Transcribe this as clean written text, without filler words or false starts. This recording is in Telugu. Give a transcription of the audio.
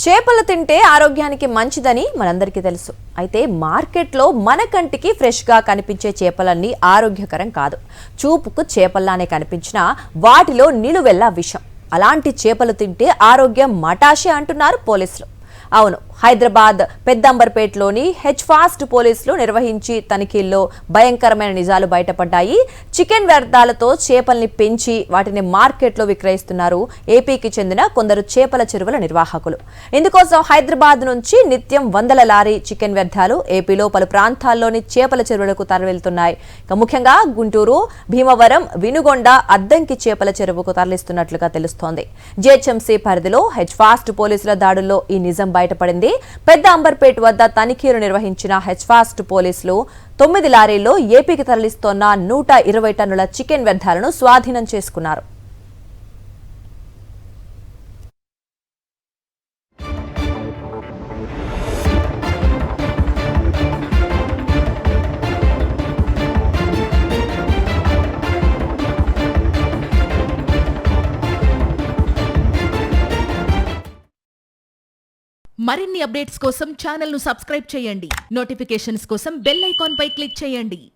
చేపలు తింటే ఆరోగ్యానికి మంచిదని మనందరికీ తెలుసు. అయితే మార్కెట్లో మన కంటికి ఫ్రెష్గా కనిపించే చేపలన్నీ ఆరోగ్యకరం కాదు. చూపుకు చేపల్లానే కనిపించినా వాటిలో నిలువెల్లా విషం. అలాంటి చేపలు తింటే ఆరోగ్యం మటాషే అంటున్నారు పోలీసులు. అవును, హైదరాబాద్ పెద్దంబర్పేటలోని హెచ్ఫాస్ట్ పోలీసులు నిర్వహించి తనిఖీల్లో భయంకరమైన నిజాలు బయటపడ్డాయి. చికెన్ వ్యర్థాలతో చేపల్ని పెంచి వాటిని మార్కెట్లో విక్రయిస్తున్నారు ఏపీకి చెందిన కొందరు చేపల చెరువుల నిర్వాహకులు. ఇందుకోసం హైదరాబాద్ నుంచి నిత్యం వందల లారీ చికెన్ వ్యర్థాలు ఏపీలో పలు ప్రాంతాల్లోని చేపల చెరువులకు తరలివెళ్తున్నాయి. ముఖ్యంగా గుంటూరు, భీమవరం, వినుగొండ, అద్దంకి చేపల చెరువుకు తరలిస్తున్నట్లుగా తెలుస్తోంది. జీహెచ్ఎంసీ పరిధిలో హెచ్ఫాస్ట్ పోలీసుల దాడుల్లో ఈ నిజం బయటపడింది. పెద్ద అంబర్పేట వద్ద తనిఖీలు నిర్వహించిన హెచ్ఫాస్ట్ పోలీసులు 9 లారీల్లో ఏపీకి తరలిస్తోన్న 120 టన్నుల చికెన్ వ్యర్థాలను స్వాధీనం చేసుకున్నారు. మరిన్ని అప్డేట్స్ కోసం ఛానల్ ను సబ్స్క్రైబ్ చేయండి. నోటిఫికేషన్స్ కోసం బెల్ ఐకాన్ పై క్లిక్ చేయండి.